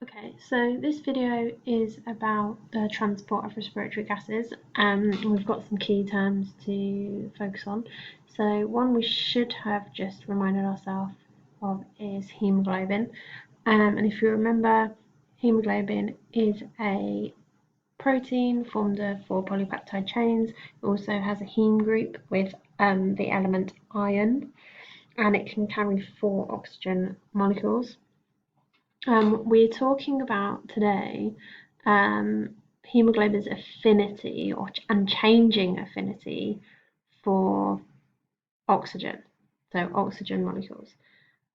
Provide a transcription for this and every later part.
Okay, so this video is about the transport of respiratory gases. We've got some key terms to focus on. So one we should have just reminded ourselves of is hemoglobin. And if you remember, hemoglobin is a protein formed of 4 polypeptide chains. It also has a heme group with the element iron, and it can carry 4 oxygen molecules. We're talking about today hemoglobin's affinity and changing affinity for oxygen, so oxygen molecules.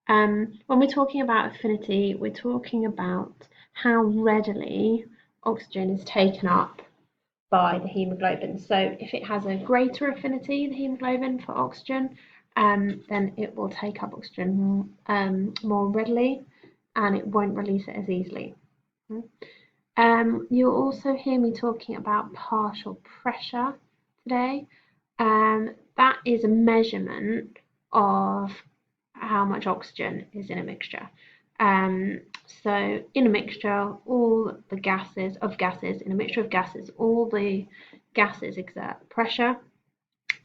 When we're talking about affinity, we're talking about how readily oxygen is taken up by the hemoglobin. So if it has a greater affinity, the hemoglobin, for oxygen, then it will take up oxygen more readily, and it won't release it as easily. You'll also hear me talking about partial pressure today. That is a measurement of how much oxygen is in a mixture. So in a mixture, all the gases, in a mixture of gases, all the gases exert pressure.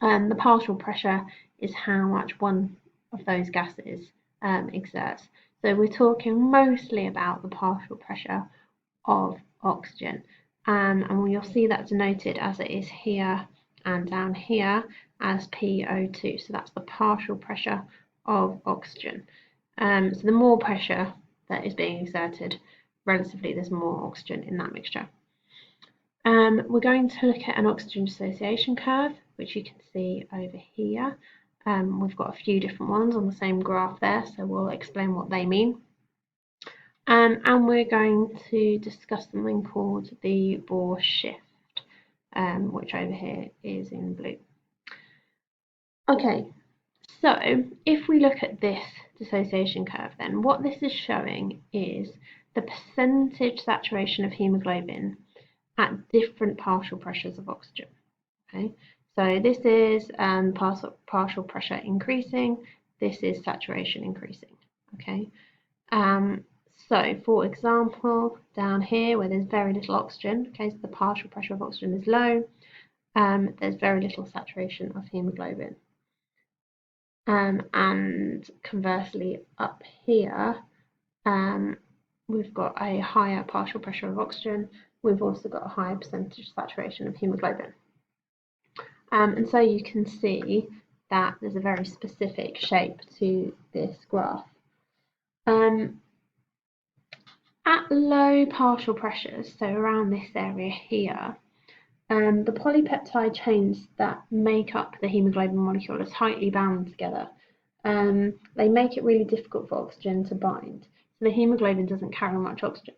The partial pressure is how much one of those gases exerts. So we're talking mostly about the partial pressure of oxygen. And you'll see that denoted as it is here and down here as PO2. So that's the partial pressure of oxygen. So the more pressure that is being exerted, relatively, there's more oxygen in that mixture. We're going to look at an oxygen dissociation curve, which you can see over here. We've got a few different ones on the same graph there, so we'll explain what they mean. And we're going to discuss something called the Bohr shift, which over here is in blue. Okay, so if we look at this dissociation curve, then what this is showing is the percentage saturation of hemoglobin at different partial pressures of oxygen. Okay, so this is partial pressure increasing, this is saturation increasing. Okay, so for example, down here where there's very little oxygen, okay, so the partial pressure of oxygen is low, there's very little saturation of hemoglobin. And conversely, up here, we've got a higher partial pressure of oxygen. We've also got a higher percentage saturation of hemoglobin. And so you can see that there's a very specific shape to this graph. At low partial pressures, so around this area here, the polypeptide chains that make up the hemoglobin molecule are tightly bound together. They make it really difficult for oxygen to bind. So the hemoglobin doesn't carry much oxygen.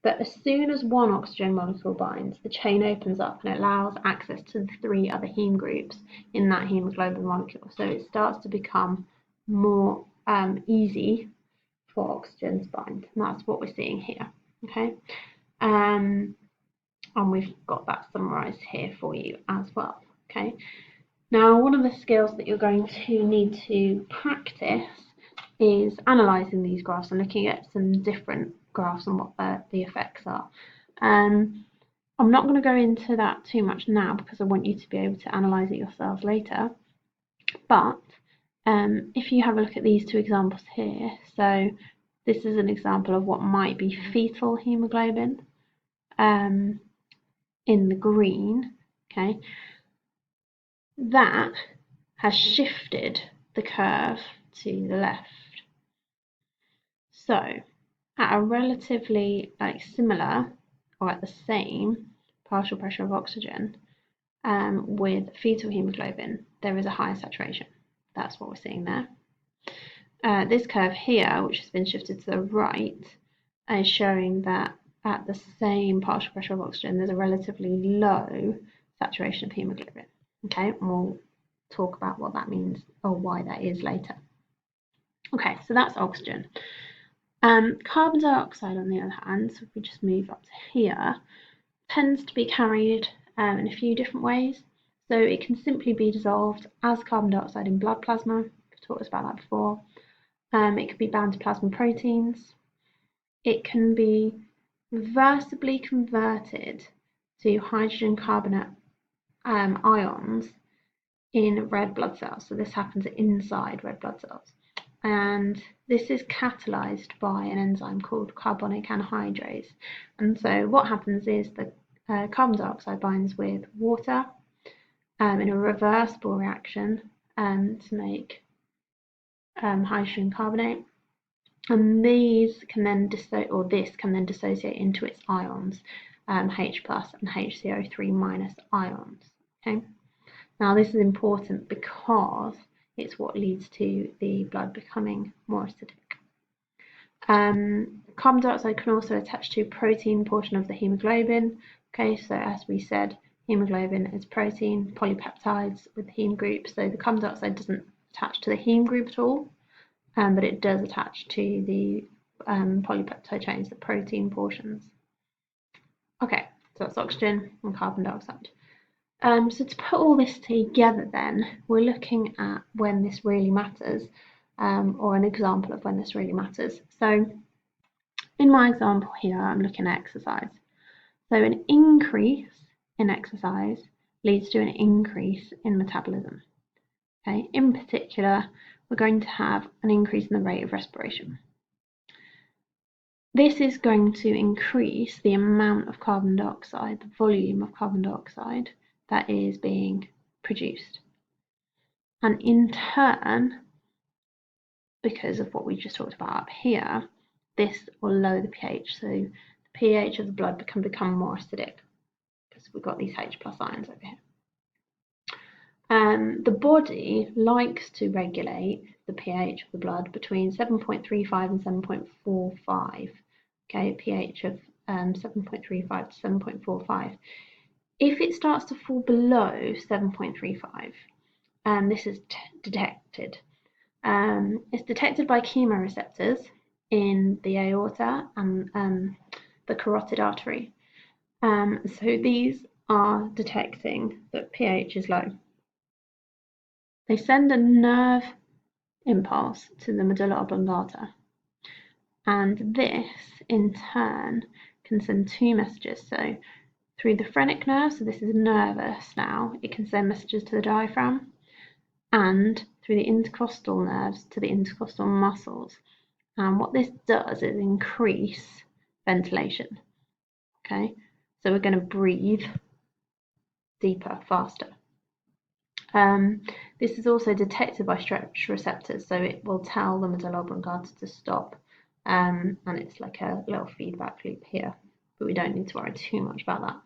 But as soon as one oxygen molecule binds, the chain opens up and it allows access to the 3 other heme groups in that hemoglobin molecule. So it starts to become more easy for oxygen to bind. And that's what we're seeing here. Okay. And we've got that summarized here for you as well. Okay. Now, one of the skills that you're going to need to practice is analysing these graphs and looking at some different graphs and what the effects are. I'm not going to go into that too much now because I want you to be able to analyse it yourselves later. But if you have a look at these 2 examples here, so this is an example of what might be fetal hemoglobin in the green, okay, that has shifted the curve to the left. So at a relatively similar or at the same partial pressure of oxygen with fetal hemoglobin, there is a higher saturation. That's what we're seeing there. This curve here, which has been shifted to the right, is showing that at the same partial pressure of oxygen, there's a relatively low saturation of hemoglobin. Okay, and we'll talk about what that means or why that is later. Okay, so that's oxygen. Carbon dioxide, on the other hand, so if we just move up to here, tends to be carried in a few different ways. So it can simply be dissolved as carbon dioxide in blood plasma. We've talked about that before. It could be bound to plasma proteins. It can be reversibly converted to hydrogen carbonate ions in red blood cells. So this happens inside red blood cells. And this is catalyzed by an enzyme called carbonic anhydrase. And so what happens is the carbon dioxide binds with water in a reversible reaction to make hydrogen carbonate. And these can then this can then dissociate into its ions, H plus and HCO3 minus ions. Okay. Now this is important because it's what leads to the blood becoming more acidic. Carbon dioxide can also attach to protein portion of the hemoglobin. Okay, so as we said, hemoglobin is protein, polypeptides with heme group. So the carbon dioxide doesn't attach to the heme group at all, but it does attach to the polypeptide chains, the protein portions. Okay, so that's oxygen and carbon dioxide. So to put all this together then, we're looking at when this really matters, or an example of when this really matters. So in my example here, I'm looking at exercise. So an increase in exercise leads to an increase in metabolism. Okay, in particular, we're going to have an increase in the rate of respiration. This is going to increase the amount of carbon dioxide, the volume of carbon dioxide that is being produced. And in turn, because of what we just talked about up here, this will lower the pH. So the pH of the blood can become more acidic because we've got these H plus ions over here. The body likes to regulate the pH of the blood between 7.35 and 7.45. Okay, pH of 7.35 to 7.45. If it starts to fall below 7.35, this is detected. It's detected by chemoreceptors in the aorta and the carotid artery. So these are detecting that pH is low. They send a nerve impulse to the medulla oblongata, and this in turn can send two messages. So through the phrenic nerve, so this is nervous now, it can send messages to the diaphragm, and through the intercostal nerves to the intercostal muscles. And what this does is increase ventilation. Okay, so we're going to breathe deeper, faster. This is also detected by stretch receptors, so it will tell the medulla oblongata to stop, and it's like a little feedback loop here, but we don't need to worry too much about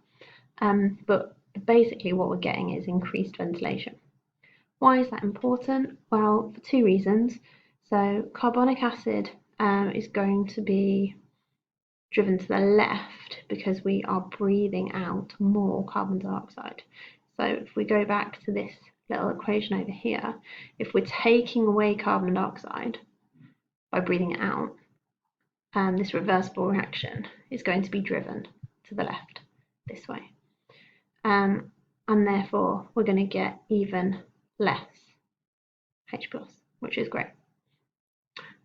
that. But basically what we're getting is increased ventilation. Why is that important? Well, for two reasons. So carbonic acid is going to be driven to the left because we are breathing out more carbon dioxide. So if we go back to this little equation over here, if we're taking away carbon dioxide by breathing it out, this reversible reaction is going to be driven to the left this way. And therefore we're going to get even less H+, which is great.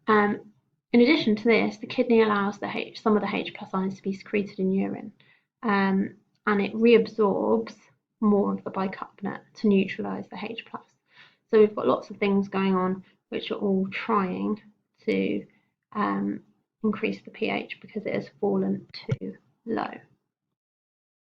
In addition to this, the kidney allows some of the H+ ions to be secreted in urine, and it reabsorbs more of the bicarbonate to neutralize the H+. So we've got lots of things going on which are all trying to increase the pH because it has fallen too